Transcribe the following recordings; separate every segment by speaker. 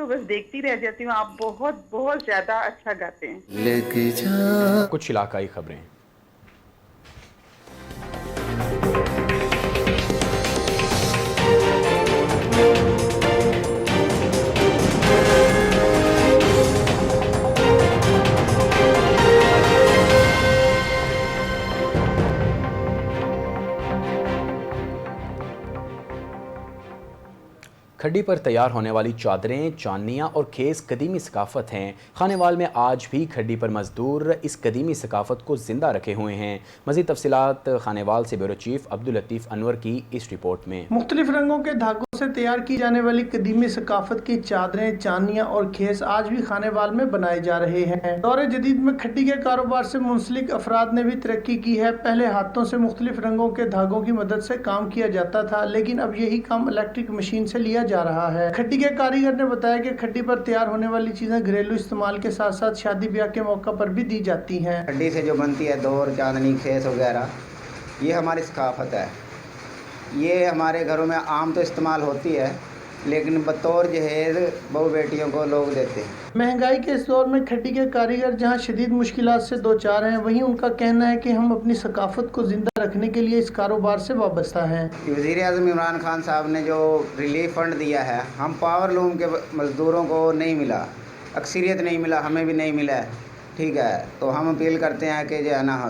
Speaker 1: बस देखती रह जाती हूँ। आप बहुत बहुत ज्यादा अच्छा गाते हैं।
Speaker 2: कुछ इलाकाई खबरें। खड्डी पर तैयार होने वाली चादरें, चांदनियाँ और खेस कदीमी सकाफत हैं। खानेवाल में आज भी खड्डी पर मजदूर इस कदीमी सकाफत को जिंदा रखे हुए हैं। मज़ीद तफसीलात खानेवाल से ब्यूरो चीफ अब्दुल लतीफ़ अनवर की इस रिपोर्ट में।
Speaker 3: मुख्तलिफ रंगों के धागों से तैयार की जाने वाली कदीमी सकाफत की चादरें, चांदनियाँ और खेस आज भी खानेवाल में बनाए जा रहे हैं। दौरे जदीद में खड्डी के कारोबार से मुंसलिक अफराद ने भी तरक्की की है। पहले हाथों से मुख्तलिफ रंगों के धागों की मदद से काम किया जाता था, लेकिन अब यही काम इलेक्ट्रिक मशीन से लिया जा रहा है। खड्डी के कारीगर ने बताया कि खड्डी पर तैयार होने वाली चीजें घरेलू इस्तेमाल के साथ साथ शादी ब्याह के मौका पर भी दी जाती हैं।
Speaker 4: खड्डी से जो बनती है दौर, चांदनी, खेस वगैरह, ये हमारी सकाफत है। ये हमारे घरों में आम तो इस्तेमाल होती है, लेकिन बतौर जहेज बहू बेटियों को लोग देते हैं।
Speaker 3: महंगाई के इस दौर में खड्डी के कारीगर जहां शदीद मुश्किलात से दो चार हैं, वहीं उनका कहना है कि हम अपनी सकाफत को जिंदा रखने के लिए इस कारोबार से वाबस्ता हैं।
Speaker 4: वज़ीर आज़म इमरान खान साहब ने जो रिलीफ फंड दिया है, हम पावर लूम के मज़दूरों को नहीं मिला, अक्सरियत नहीं मिला, हमें भी नहीं मिला है। ठीक है, तो हम अपील करते हैं कि जो है ना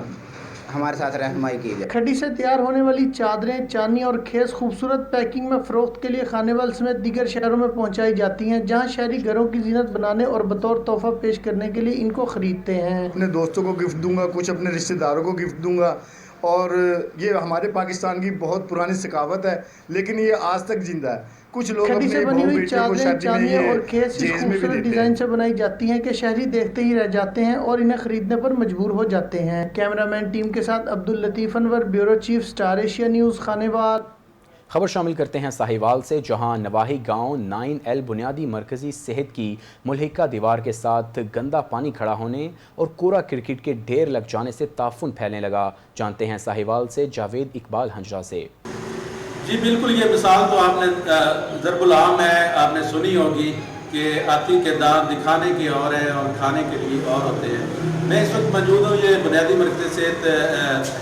Speaker 4: हमारे साथ रहनुमाई की जाए।
Speaker 3: खड्डी से तैयार होने वाली चादरें, चांदनी और खेस खूबसूरत पैकिंग में फरोख्त के लिए खानेवाल समेत दीगर शहरों में पहुंचाई जाती हैं, जहां शहरी घरों की जीनत बनाने और बतौर तोहफा पेश करने के लिए इनको खरीदते हैं।
Speaker 5: अपने दोस्तों को गिफ्ट दूंगा, कुछ अपने रिश्तेदारों को गिफ्ट दूंगा। और ये हमारे पाकिस्तान की बहुत पुरानी सकावत है, लेकिन ये आज तक जिंदा है। कुछ लोग
Speaker 3: खड्डी से बनी हुई चादरें, चांदियाँ और खेस इस खूबसूरत डिजाइन से बनाई जाती हैं कि शहरी देखते ही रह जाते हैं और इन्हें खरीदने पर मजबूर हो जाते हैं। कैमरामैन टीम के साथ Abdul Latif Anwar, bureau chief, Star Asia News, Khanewal.
Speaker 2: खबर शामिल करते हैं साहिवाल से, जहां नवाही गांव 9L बुनियादी मरकजी सेहत की मुल्हिका दीवार के साथ गंदा पानी खड़ा होने और कूड़ा क्रिकेट के ढेर लग जाने से ताफुन फैलने लगा। जानते हैं साहिवाल से जावेद इकबाल हंजरा से।
Speaker 6: जी बिल्कुल, ये मिसाल तो आपने ज़रबुल आम है, आपने सुनी होगी कि आती के दांत दिखाने की और है और खाने के लिए और होते हैं। मैं इस वक्त मौजूद हूँ, ये बुनियादी मरकज़ सेहत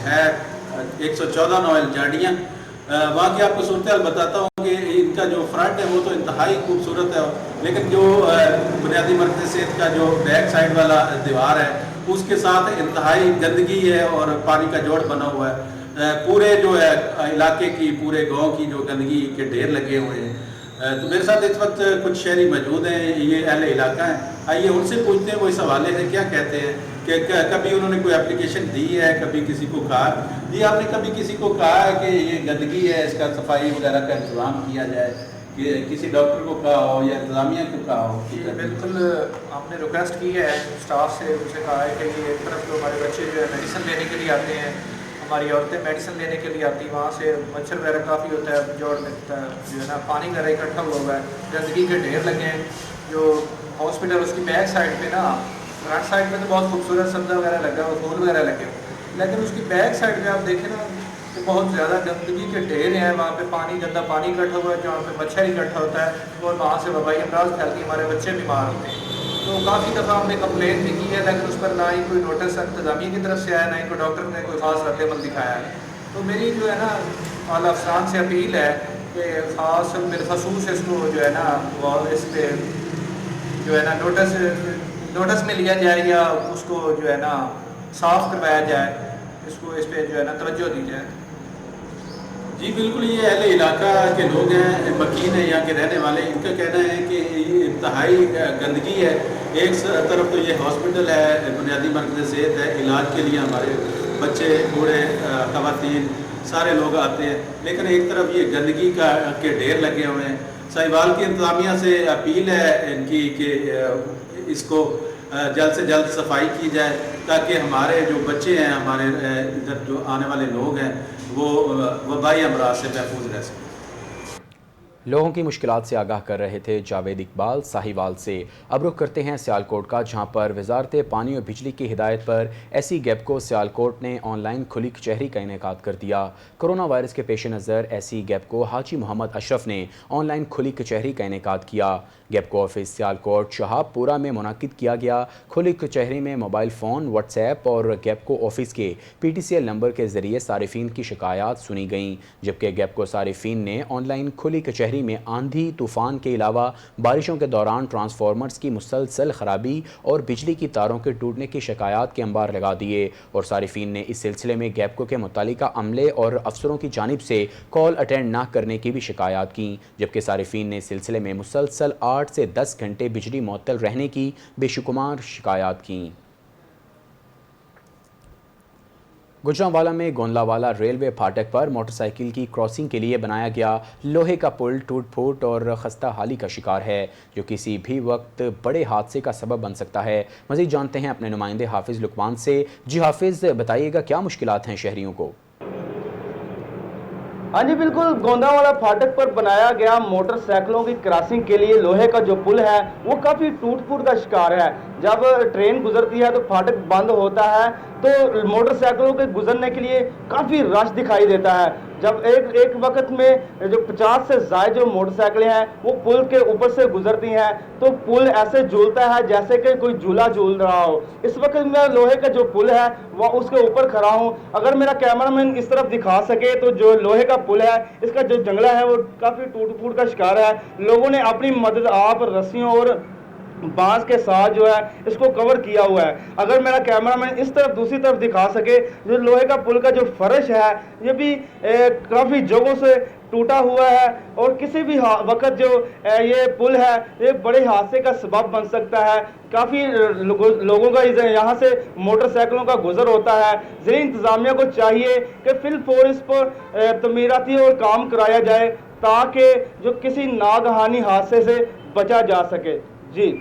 Speaker 6: है 114 9L जाडियाँ। वहाँ की आपको सूरत हाल बताता हूँ कि इनका जो फ्रंट है वो तो इंतहाई खूबसूरत है, लेकिन जो बुनियादी मरकज़ सेहत का जो बैक साइड वाला दीवार है उसके साथ इंतहाई गंदगी है और पानी का जोड़ बना हुआ है। पूरे जो है इलाके की, पूरे गांव की जो गंदगी के ढेर लगे हुए हैं। तो मेरे साथ इस वक्त कुछ शहरी मौजूद हैं, ये अहले इलाका है। आइए उनसे पूछते हैं वो इस हवाले से क्या कहते हैं कि कभी उन्होंने कोई एप्लीकेशन दी है, कभी किसी को कहा जी आपने कभी किसी को कहा है कि ये गंदगी है, इसका सफाई वगैरह का इंतजाम किया जाए, कि किसी डॉक्टर को कहा हो या इंतजामिया को कहा हो?
Speaker 7: बिल्कुल, आपने रिक्वेस्ट की है स्टाफ से, उनसे कहा है कि ये एक तरफ जो हमारे बच्चे जो है मेडिसिन लेने के लिए आते हैं, हमारी औरतें मेडिसिन लेने के लिए आती हैं, वहाँ से मच्छर वगैरह काफ़ी होता है, जोड़ में जो है ना पानी वगैरह इकट्ठा हुआ है, गंदगी के ढेर लगे हैं। जो हॉस्पिटल उसकी बैक साइड पे ना, फ्रंट साइड में तो बहुत खूबसूरत सब्ज़ा वगैरह लगा है, फूल वगैरह लगे हुए, लेकिन उसकी बैक साइड में आप देखें ना तो बहुत ज़्यादा गंदगी के ढेर हैं। वहाँ पे पानी, गंदा पानी इकट्ठा हुआ है, जहाँ पे मच्छर इकट्ठा होता है और वहाँ से वबाई अमराज फैलती, हमारे बच्चे बीमार होते हैं। तो काफ़ी दफ़ा हमने कंप्लेंट भी की है, लेकिन उस पर ना ही कोई नोटिस इंतजामिया की तरफ से आया, ना ही कोई डॉक्टर ने कोई ख़ास रद्द-ए-अमल दिखाया है। तो मेरी जो है ना आला अफसरान से अपील है कि ख़ास बिलखसूस इसको जो है ना वो इस पर जो है ना नोटिस में लिया जाए या उसको जो है ना साफ़ करवाया जाए, इसको इस पर जो है ना तवज्जो दी जाए।
Speaker 6: जी बिल्कुल, ये अहले इलाका के लोग हैं, मकीन है यहाँ के रहने वाले। इनका कहना है कि ये इंतहाई गंदगी है। एक तरफ तो ये हॉस्पिटल है, बुनियादी मरकज़ सेहत है, इलाज के लिए हमारे बच्चे, बूढ़े, ख़वातीन सारे लोग आते हैं, लेकिन एक तरफ ये गंदगी के ढेर लगे हुए हैं। साहिवाल की इंतज़ामिया से अपील है इनकी कि इसको जल्द से जल्द सफाई की जाए, ताकि हमारे जो बच्चे हैं, हमारे इधर जो आने वाले लोग हैं, वो वबाई अमराज से महफूज रह सकें।
Speaker 2: लोगों की मुश्किलात से आगाह कर रहे थे जावेद इकबाल साहिवाल से। अब रुख करते हैं सियालकोट का, जहां पर वजारत पानी और बिजली की हिदायत पर ऐसी गैप को सियालकोट ने ऑनलाइन खुली कचहरी का इनेकाद कर दिया। कोरोना वायरस के पेश नज़र ऐसी गैप को हाजी मोहम्मद अशरफ ने ऑनलाइन खुली कचहरी का इनेकाद किया। गैपको ऑफिस सियालकोट शहाबपुरा में मुनाकिद किया गया खुली कचहरी में मोबाइल फ़ोन, व्हाट्सएप और गैपको ऑफिस के PTCL नंबर के ज़रिए सारिफीन की शिकायत सुनी गईं, जबकि गैपको सारिफीन ने ऑनलाइन खुली कचहरी में आंधी तूफ़ान के अलावा बारिशों के दौरान ट्रांसफार्मर्स की मुसलसल ख़राबी और बिजली की तारों के टूटने की शिकायत के अंबार लगा दिए और सारिफीन ने इस सिलसिले में गैपको के मुतालिका अमले और अफसरों की जानिब से कॉल अटेंड ना करने की भी शिकायत की, जबकि सारिफीन ने इस सिलसिले में मुसलसल 8 से 10 घंटे बिजली मुअत्तल रहने की बेशुमार शिकायत की। गुजरांवाला में गोंदलावाला रेलवे फाटक पर मोटरसाइकिल की क्रॉसिंग के लिए बनाया गया लोहे का पुल टूट फूट और खस्ता हाली का शिकार है, जो किसी भी वक्त बड़े हादसे का सबब बन सकता है। मज़ीद जानते हैं अपने नुमाइंदे हाफिज़ लुकमान से। जी हाफिज़, बताइएगा क्या मुश्किलात हैं शहरियों को?
Speaker 8: हाँ जी बिल्कुल, गोंदावाला फाटक पर बनाया गया मोटरसाइकिलों की क्रॉसिंग के लिए लोहे का जो पुल है वो काफ़ी टूट फूट का शिकार है। जब ट्रेन गुजरती है तो फाटक बंद होता है तो मोटरसाइकिलों के गुजरने के लिए काफ़ी रश दिखाई देता है। जब एक वक्त में जो 50 से ज़्यादा जो मोटरसाइकिलें हैं वो पुल के ऊपर से गुजरती हैं तो पुल ऐसे झूलता है जैसे कि कोई झूला झूल रहा हो। इस वक्त मैं लोहे का जो पुल है वह उसके ऊपर खड़ा हूं। अगर मेरा कैमरामैन इस तरफ दिखा सके तो जो लोहे का पुल है इसका जो जंगला है वो काफ़ी टूट फूट का शिकार है। लोगों ने अपनी मदद आप रस्सियों और बांस के साथ जो है इसको कवर किया हुआ है। अगर मेरा कैमरामैन इस तरफ दूसरी तरफ दिखा सके, जो लोहे का पुल का जो फर्श है ये भी काफ़ी जगहों से टूटा हुआ है और किसी भी वक्त जो ये पुल है ये बड़े हादसे का सबब बन सकता है। काफ़ी लोगों का यहाँ से मोटरसाइकिलों का गुजर होता है। ज़िला इंतज़ामिया को चाहिए कि फिलफौर इस पर तमीराती और काम कराया जाए ताकि जो किसी नागहानी हादसे से बचा जा सके। जी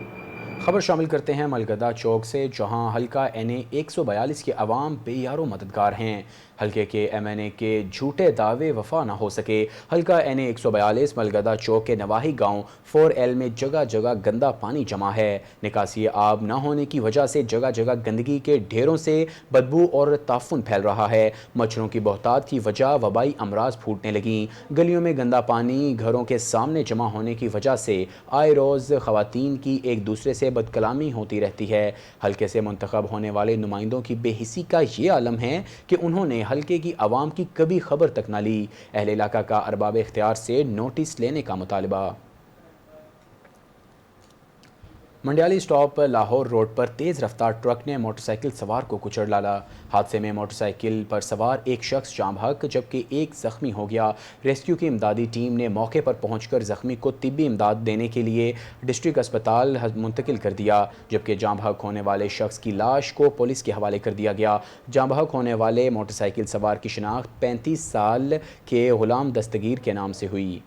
Speaker 2: खबर शामिल करते हैं मलगदा चौक से, जहां हल्का NA 142 के अवाम बेयारो मददगार हैं। हल्के के MNA के झूठे दावे वफा ना हो सके। हल्का NA 142 मलगदा चौक के नवाही गांव 4L में जगह जगह गंदा पानी जमा है। निकासी आब न होने की वजह से जगह जगह गंदगी के ढेरों से बदबू और ताफुन फैल रहा है। मच्छरों की बहुतात की वजह वबाई अमराज फूटने लगी। गलियों में गंदा पानी घरों के सामने जमा होने की वजह से आए रोज़ ख़वातीन की एक दूसरे से बदकलामी होती रहती है। हल्के से मुंतखब होने वाले नुमाइंदों की बेहिसी का ये आलम है कि उन्होंने हल्के की आवाम की कभी खबर तक ना ली। अहले इलाका का अरबाब इख्तियार से नोटिस लेने का मुतालबा। मंडियाली स्टॉप लाहौर रोड पर तेज़ रफ्तार ट्रक ने मोटरसाइकिल सवार को कुचल डाला। हादसे में मोटरसाइकिल पर सवार एक शख्स जाम हक जबकि एक ज़ख्मी हो गया। रेस्क्यू की इमदादी टीम ने मौके पर पहुंचकर ज़ख्मी को तिब्बी इमदाद देने के लिए डिस्ट्रिक्ट अस्पताल मुंतकिल कर दिया, जबकि जाम हक होने वाले शख्स की लाश को पुलिस के हवाले कर दिया गया। जाम हक होने वाले मोटरसाइकिल सवार की शिनाख्त 35 साल के गुलाम दस्तगीर के नाम से हुई।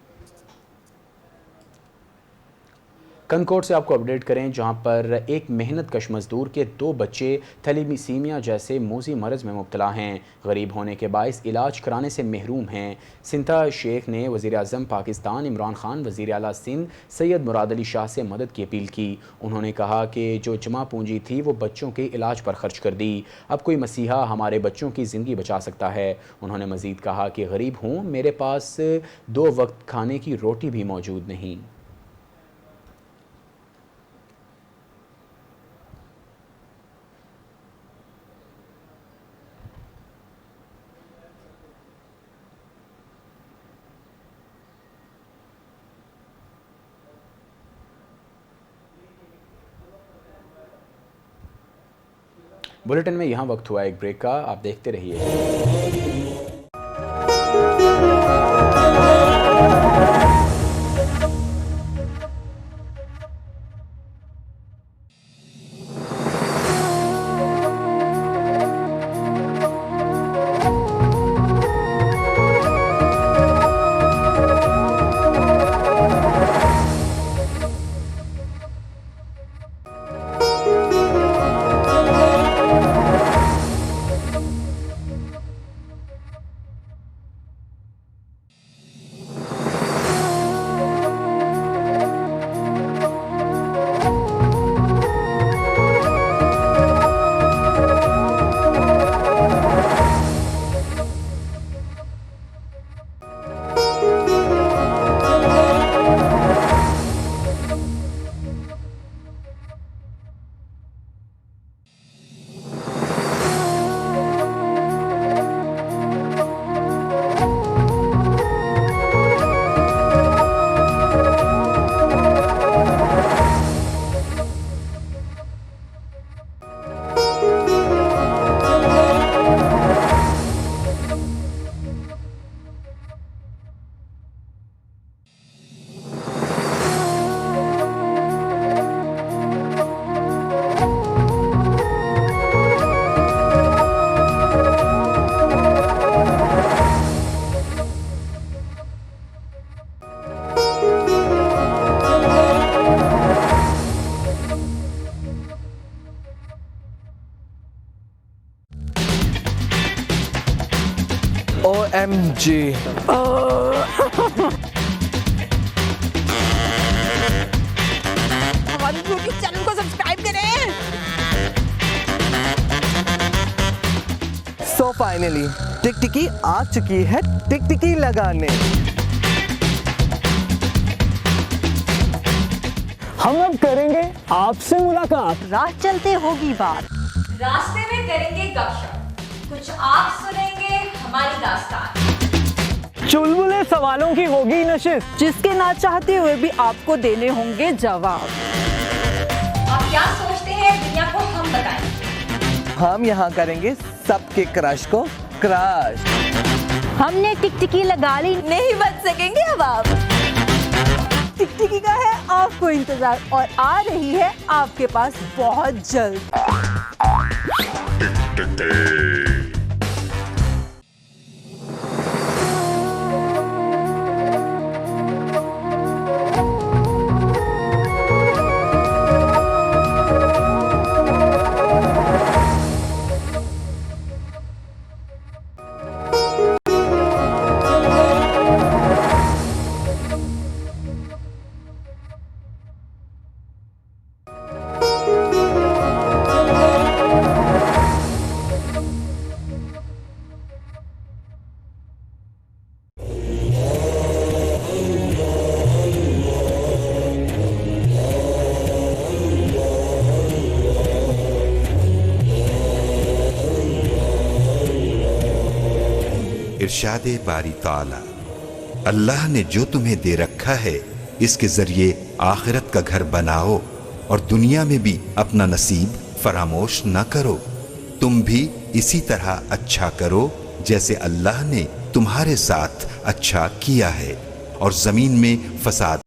Speaker 2: कनकोट से आपको अपडेट करें, जहां पर एक मेहनत कश मजदूर के 2 बच्चे थैलेसीमिया जैसे मोजी मरज़ में मुब्तला हैं। गरीब होने के बायस इलाज कराने से महरूम हैं। सिंथा शेख ने वज़ीर आज़म पाकिस्तान इमरान खान, वज़ीर आला सिंध सैयद मुराद अली शाह से मदद की अपील की। उन्होंने कहा कि जो जमा पूंजी थी वो बच्चों के इलाज पर खर्च कर दी। अब कोई मसीहा हमारे बच्चों की ज़िंदगी बचा सकता है। उन्होंने मज़ीद कहा कि गरीब हूँ, मेरे पास 2 वक्त खाने की रोटी भी मौजूद नहीं। बुलेटिन में यहाँ वक्त हुआ एक ब्रेक का, आप देखते रहिए।
Speaker 9: OMG।
Speaker 10: हमारे यूट्यूब चैनल को सब्सक्राइब करें।
Speaker 9: सो फाइनली टिकटिकी आ चुकी है टिकटिकी लगाने। हम अब करेंगे आपसे मुलाकात।
Speaker 10: राह चलते होगी बात,
Speaker 11: रास्ते में करेंगे गपशप, कुछ आप सुनेंगे हमारी दास्तान।
Speaker 9: चुलबुले सवालों की होगी नशिस्त,
Speaker 10: जिसके ना चाहते हुए भी आपको देने होंगे जवाब।
Speaker 11: आप क्या सोचते हैं दुनिया को हम बताएं।
Speaker 9: हम यहाँ करेंगे सबके क्रश को क्रश।
Speaker 10: हमने टिकटिकी लगा ली, नहीं बच सकेंगे अब आप। टिकटिकी का है आपको इंतजार और आ रही है आपके पास बहुत जल्द।
Speaker 12: इरशादे बारी ताला, अल्लाह ने जो तुम्हें दे रखा है इसके जरिए आखिरत का घर बनाओ और दुनिया में भी अपना नसीब फरामोश न करो। तुम भी इसी तरह अच्छा करो जैसे अल्लाह ने तुम्हारे साथ अच्छा किया है और जमीन में फसाद